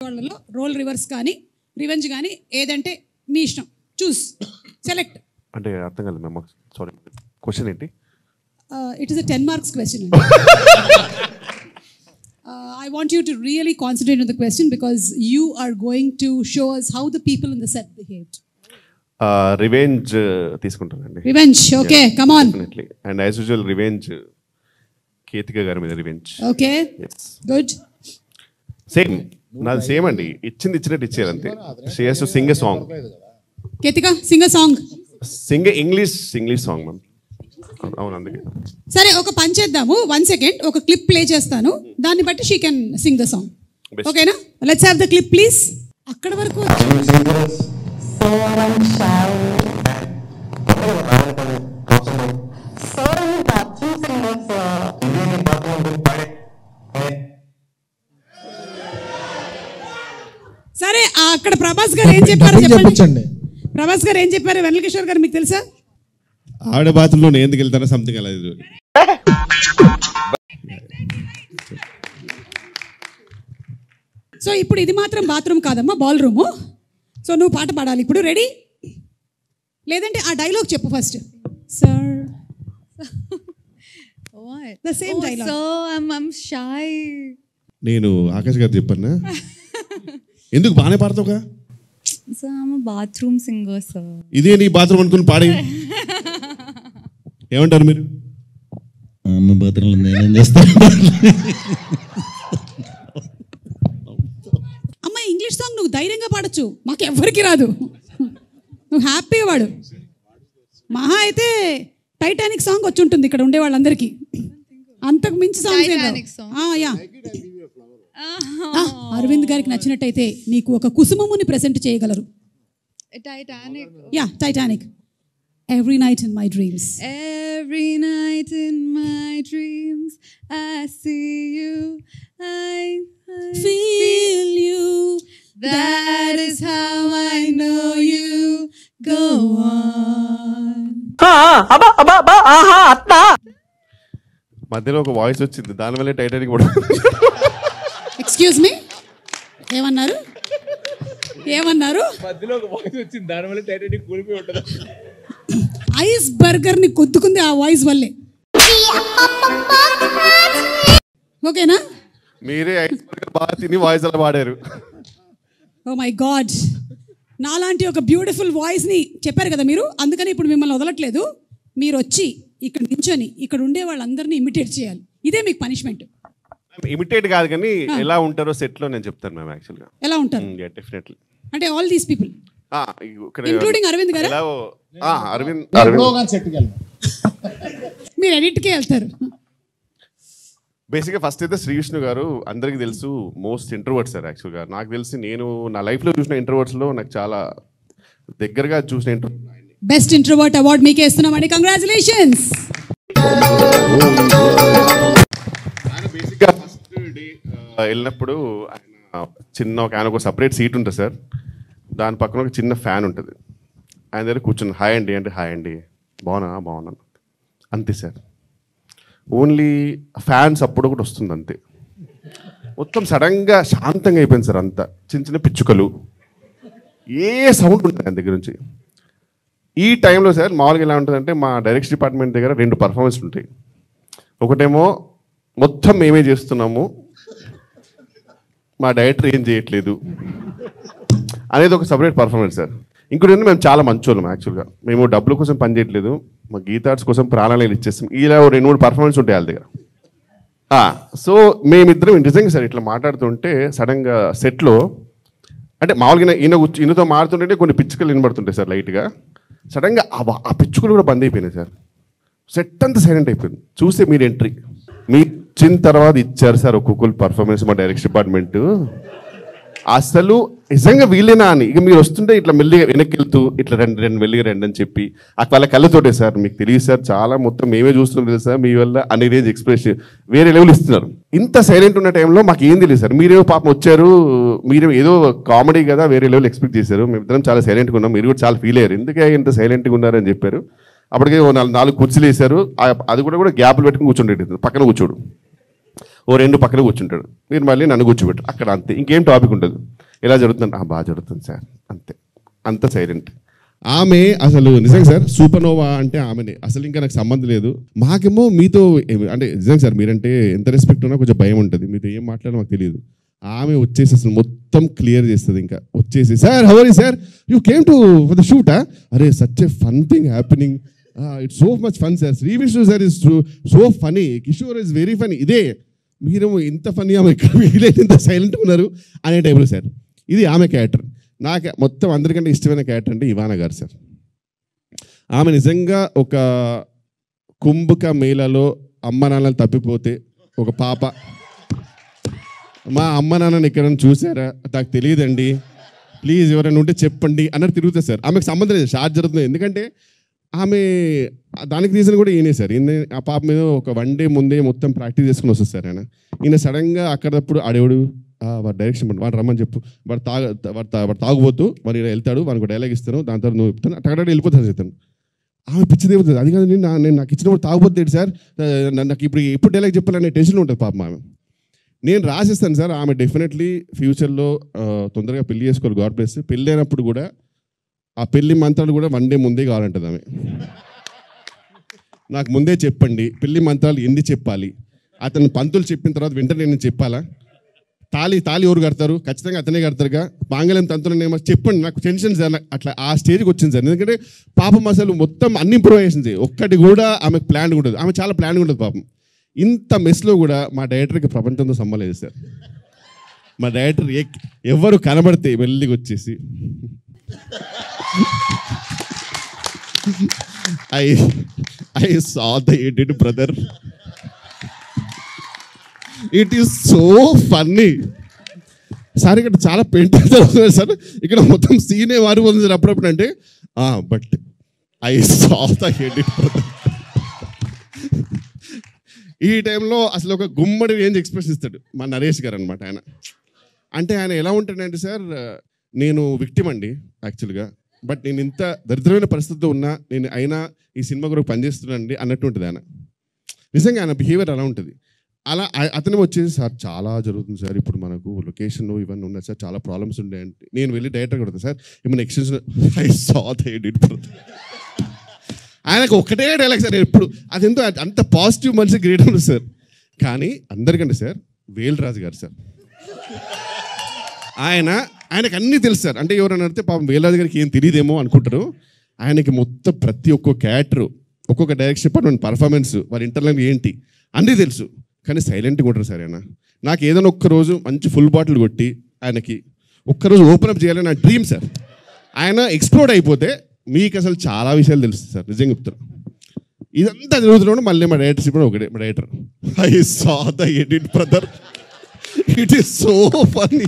నాటకాలలో role reverse కానీ revenge కానీ ఏదంటే మీ ఇష్టం, చూస్ సెలెక్ట్. అంటే అర్థం కాలేదు మ్యామ్, సారీ క్వశ్చన్ ఏంటి? It is a 10 marks question. I want you to really concentrate on the question because you are going to show us how the people in the set behaved. Revenge తీసుకుంటానండి. Revenge, okay, come on. Definitely. And as usual revenge Ketika గారి మీద revenge. Okay, yes. Good. Same నాది same అండి, ఇచ్చింది ఇచ్చినట్టు ఇచ్చేది అంతే. She has to sing a song. Ketika Singh a song. Singh English song ma'am. అవును, అందుకే. సరే ఒక పని చేద్దాము, 1 second ఒక క్లిప్ ప్లే చేస్తాను, దాన్ని బట్టి she can sing the song. ఓకేనా? Let's have the clip please. అక్కడ వరకు సరే. అక్కడ ప్రభాస్ గారు ఏం చెప్పారు చెప్పండి. ప్రభాస్ గారు ఏం చెప్పారు? వెన్నెల కిషోర్ గారు మీకు తెలుసా? ఆవిడ బాత్రూంలో నేను ఎందుకు వెళ్తానో సంథింగ్ అలా. సో ఇప్పుడు ఇది మాత్రం బాత్రూమ్ కాదమ్మా, బాల్ రూము. సో నువ్వు పాట పాడాలి ఇప్పుడు. రెడీ? లేదంటే ఆ డైలాగ్ చెప్పు first. Sir the same dialogue. So I'm shy. నేను ఆకాష్ గారు చెప్పాను ఎందుకు బాగానే పాడతావుగా. So I'm bathroom singer sir. ఇదే నీ బాత్రూమ్ అనుకుని పాడే. ఏమంటారు మీరు? అమ్మ బాత్రూంలో నేనేం చేస్తాను. అమ్మ ఇంగ్లీష్ సాంగ్ నువ్వు ధైర్యంగా పాడచ్చు, మాకు ఎవ్వరికి రాదు. నువ్వు హ్యాపీగా పాడు. మహా అయితే టైటానిక్ సాంగ్ వచ్చి ఉంటుంది ఇక్కడ ఉండే వాళ్ళందరికీ, అంతకు మించి సాంగ్. అరవింద్ గారికి నచ్చినట్టయితే నీకు ఒక కుసుమముని ప్రెజెంట్ చేయగలరు. Titanic. Yeah, Titanic. Every night in my dreams. Every night in my dreams I see you, I feel you. That is how I know you. Go on. మధ్యలో ఒక వాయిస్ వచ్చింది, దానివల్ల టైటానిక్ కూడా. ఎక్స్క్యూజ్ మీ, ఏమన్నారు? మధ్యలో ఒక voice వచ్చింది, దానివల్ల టైటానిక్ కూలిపోయి ఉంటుంది. ఐస్ బర్గర్ ని కొద్దుకుంది ఆ వాయిస్ వల్లే. ఓకేనా? మీరే ఐస్ బర్గర్ బాగా తిని వాయిస్ అలా పాడారు. ఓ మై గాడ్, నాలాంటి ఒక బ్యూటిఫుల్ వాయిస్ ని చెప్పారు కదా మీరు, అందుకని ఇప్పుడు మిమ్మల్ని వదలట్లేదు. మీరు వచ్చి ఇక్కడ నించొని ఇక్కడ ఉండే వాళ్ళందరినీ ఇమిటేట్ చేయాలి. ఇదే మీకు పనిష్మెంట్. ఇమిటేట్ కాదు కానీ ఎలా ఉంటారో సెట్ లో నేను చెప్తాను మ్యామ్. యాక్చువల్గా ఎలా ఉంటారు? డెఫినెట్లీ. అంటే all these people including Aravind garu. Aravind మీరు ఎడిట్కే వెళ్తారు. బేసిక్గా ఫస్ట్ అయితే శ్రీ విష్ణు గారు అందరికీ తెలుసు మోస్ట్ ఇంట్రోవర్ట్ సార్. యాక్చువల్గా నాకు తెలిసి నేను నా లైఫ్లో చూసిన ఇంట్రోవర్ట్స్లో నాకు చాలా దగ్గరగా చూసిన బెస్ట్ ఇంట్రోవర్ట్ అవార్డ్ మీకే ఇస్తున్నామండి. కంగ్రాచులేషన్స్. బేసిక్గా ఫస్ట్ డే వెళ్ళినప్పుడు ఆయన ఒక సపరేట్ సీట్ ఉంటుంది సార్, దాని పక్కన ఒక చిన్న ఫ్యాన్ ఉంటుంది. ఆయన దగ్గర కూర్చుని హాయ్ అండి అంటే హాయ్ అండి, బాగున్నాను అంతే సార్. ఓన్లీ ఫ్యాన్స్ అప్పుడు ఒకటి వస్తుంది అంతే. మొత్తం సడన్గా శాంతంగా అయిపోయింది సార్. అంతా చిన్న చిన్న పిచ్చుకలు, ఏ సౌండ్ ఉంటుంది ఆయన దగ్గర నుంచి. ఈ టైంలో సార్ మామూలుగా ఎలా ఉంటుందంటే మా డైరెక్షన్ డిపార్ట్మెంట్ దగ్గర 2 పర్ఫార్మెన్స్లు ఉంటాయి. ఒకటేమో మొత్తం మేమే చేస్తున్నాము, మా డైరెక్టర్ ఏం చేయట్లేదు అనేది ఒక సపరేట్ పర్ఫార్మెన్స్ సార్. ఇంకోటి మేము చాలా మంచోళ్ళం. యాక్చువల్గా మేము డబ్బుల కోసం పని చేయట్లేదు, మా గీతార్ట్స్ కోసం ప్రాణాలు ఇచ్చేస్తాం. ఇలా 2-3 పర్ఫార్మెన్స్ ఉంటాయి వాళ్ళ దగ్గర. సో మేమిద్దరం నిజంగా సార్ ఇట్లా మాట్లాడుతుంటే సడన్గా సెట్లో అంటే మామూలుగా ఈయనతో మారుతుంటే కొన్ని పిచ్చుకలు వినబడుతుంటాయి సార్ లైట్గా. సడన్గా ఆ పిచ్చుకలు కూడా బంద్ అయిపోయినాయి సార్. సెట్ అంతా సైలెంట్ అయిపోయింది. చూస్తే మీరు ఎంట్రీ మీ వచ్చిన తర్వాత ఇచ్చారు సార్ ఒక్కొక్కరు పర్ఫార్మెన్స్ మా డైరెక్షన్ డిపార్ట్మెంట్. అసలు నిజంగా వీళ్ళేనా అని ఇక మీరు వస్తుంటే ఇట్లా మెల్లిగా వెనక్కి వెళ్తూ ఇట్లా రెండు మెల్లిగా రండి అని చెప్పి వాళ్ళ కళ్ళతోటే సార్ మీకు తెలియదు సార్ చాలా మొత్తం మేమే చూస్తున్నాం తెలుసు సార్ మీ వల్ల అనే రేంజ్ ఎక్స్ప్రెషన్ వేరే లెవెల్ ఇస్తున్నారు. ఇంత సైలెంట్ ఉన్న టైంలో మాకు ఏం తెలియదు సార్. మీరేమో పాపం వచ్చారు, మీరు ఏదో కామెడీ కదా వేరే లెవెల్ ఎక్స్పెక్ట్ చేశారు. మేమిద్దరం చాలా సైలెంట్గా ఉన్నాం, మీరు కూడా చాలా ఫీల్ అయ్యారు ఎందుకే ఇంత సైలెంట్గా ఉన్నారని చెప్పారు. అప్పటికే 4 కుర్చీలు వేశారు, అది కూడా గ్యాప్లు పెట్టుకుని కూర్చుంటాడు, పక్కన కూర్చోడు, 2 పక్కన కూర్చుంటాడు. మీరు మళ్ళీ నన్ను కూర్చోబెట్టారు అక్కడ అంతే, ఇంకేం టాపిక్ ఉండదు. ఎలా జరుగుతుంది బాగా జరుగుతుంది సార్ అంతే, అంత సైలెంట్. ఆమె అసలు నిజంగా సార్ సూపర్నోవా అంటే ఆమెనే, అసలు ఇంకా నాకు సంబంధం లేదు. మాకేమో మీతో అంటే నిజంగా సార్ మీరంటే ఎంత రెస్పెక్ట్ ఉన్నా కొంచెం భయం ఉంటుంది, మీతో ఏం మాట్లాడో మాకు తెలియదు. ఆమె వచ్చేసి అసలు మొత్తం క్లియర్ చేస్తుంది. ఇంకా వచ్చేసి sir how are you sir, you came to for the షూటా, అరే such a fun thing happening, it's so much fun sir, Sri Vishnu sir is so funny, Kishore is very funny. ఇదే మీరు ఇంత ఫనీ ఆమె ఇక్కడ ఇంత సైలెంట్గా ఉన్నారు అనే టైంలో సార్ ఇది ఆమె క్యారెక్టర్. నాకు మొత్తం అందరికంటే ఇష్టమైన క్యారెక్టర్ అంటే ఇవానా గారు సార్. ఆమె నిజంగా ఒక కుంభక మేళలో అమ్మ నాన్నలు తప్పిపోతే ఒక పాప, మా అమ్మ నాన్నని ఎక్కడైనా చూసారా నాకు తెలియదండి ప్లీజ్ ఎవరైనా ఉంటే చెప్పండి అన్నట్టు తిరుగుతుంది సార్. ఆమెకు సంబంధం లేదు, షార్ట్ జరుగుతుంది. ఎందుకంటే ఆమె దానికి రీజన్ కూడా ఈయనే సార్. ఈయన ఆ పాప మీద ఒక 1 డే ముందే మొత్తం ప్రాక్టీస్ చేసుకుని వస్తుంది సార్. ఈయన సడన్గా అక్కడప్పుడు ఆడేవాడు వాడు డైరెక్షన్ పండు వాడు రమ్మని చెప్పు, వాడు తాగుపోతూ వాడు ఇలా వెళ్తాడు, వాడికి డైలాగ్ ఇస్తాను, దాని తర్వాత నువ్వు చెప్తాను అక్కడ వెళ్ళిపోతాను చెప్తాను. ఆమె పిచ్చిదేవుతుంది. అది కాదు నేను నాకు ఇచ్చినప్పుడు తాగుపోతే సార్, నాకు ఎప్పుడు డైలాగ్ చెప్పాలనే టెన్షన్ ఉంటుంది పాపం ఆమె. నేను రాసిస్తాను సార్. ఆమె డెఫినెట్లీ ఫ్యూచర్లో తొందరగా పెళ్లి చేసుకోవాలి, గాడ్ బ్లెస్. పెళ్ళి అయినప్పుడు కూడా ఆ పెళ్లి మంత్రాలు కూడా 1 డే ముందే కావాలంటుంది ఆమె. నాకు ముందే చెప్పండి పెళ్లి మంత్రాలు ఎన్ని చెప్పాలి, అతను పంతులు చెప్పిన తర్వాత వెంటనే నేను చెప్పాలా, తాళి ఎవరు కడతారు, ఖచ్చితంగా అతనే కడతారుగా, మాంగళ్యం తంతులు ఏమో చెప్పండి, నాకు టెన్షన్ సార్. అట్లా ఆ స్టేజ్కి వచ్చింది సార్. ఎందుకంటే పాపం అసలు మొత్తం అన్ని ఇంప్రూవైజేషన్స్ ఒక్కటి కూడా ఆమెకు ప్లాన్ ఉంటుంది. ఆమె చాలా ప్లాన్ ఉంటుంది పాపం. ఇంత మెస్లో కూడా మా డైరెక్టర్కి ప్రపంచంతో సంబంధం లేదు సార్. మా డైరెక్టర్ ఎవరు కనబడితే వెళ్ళికి వచ్చేసి I saw the edit brother. It is so funny. Sir ఇక్కడ చాలా పెయింట్ అవుతుంది సార్. ఇక్కడ మొత్తం సీనే మారిపోతుంది సార్ అప్పుడప్పుడు. అంటే but I saw the edit brother. ఈ టైంలో అసలు ఒక గుమ్మడి రేంజ్ ఎక్స్ప్రెస్ ఇస్తాడు మా నరేష్ గారు అనమాట. ఆయన అంటే ఆయన ఎలా ఉంటాడంటే సార్, నేను విక్టిమ్ అండి యాక్చువల్గా, బట్ నేను ఇంత దరిద్రమైన పరిస్థితితో ఉన్నా నేను అయినా ఈ సినిమా కూడా పనిచేస్తున్నానండి అన్నట్టు ఉంటుంది ఆయన. నిజంగా ఆయన బిహేవియర్ అలా ఉంటుంది. అలా అతను వచ్చేసి సార్ చాలా జరుగుతుంది సార్, ఇప్పుడు మనకు లొకేషన్ ఇవన్నీ ఉన్నాయి సార్, చాలా ప్రాబ్లమ్స్ ఉండే అంటే నేను వెళ్ళి డైరెక్టర్ కొడతాను సార్ ఏమైనా extension. I saw the edit brother. ఆయనకు ఒకటే డైలాగ్ సార్ ఎప్పుడు, అదెంతో అంత పాజిటివ్ మనిషి గ్రేట్ ఉంది సార్. కానీ అందరికంటే సార్ వేల్రాజు గారు సార్, ఆయనకు అన్నీ తెలుసు సార్. అంటే ఎవరైనా అడిగితే పాపం వేల్రాజు గారికి ఏం తెలియదేమో అనుకుంటారు. ఆయనకి మొత్తం ప్రతి ఒక్క క్యారెక్టర్, ఒక్కొక్క డైరెక్షన్ డిపార్ట్మెంట్ పర్ఫార్మెన్స్, వారి ఇంటర్నల్ ఏంటి అన్నీ తెలుసు. కానీ సైలెంట్గా ఉంటారు సార్ ఆయన. నాకు ఏదైనా ఒక్కరోజు మంచి ఫుల్ బాటిల్ కొట్టి ఆయనకి ఒక్కరోజు ఓపెన్ అప్ చేయాలని నా డ్రీమ్ సార్. ఆయన ఎక్స్ప్లోర్డ్ అయిపోతే మీకు అసలు చాలా విషయాలు తెలుస్తుంది సార్, నిజంగా చెప్తారు. ఇదంతా జరుగుతున్నాడు. మళ్ళీ మా డైరెక్టర్ ఇప్పుడు ఒకటే, మా director I saw the edit brother. It is so funny.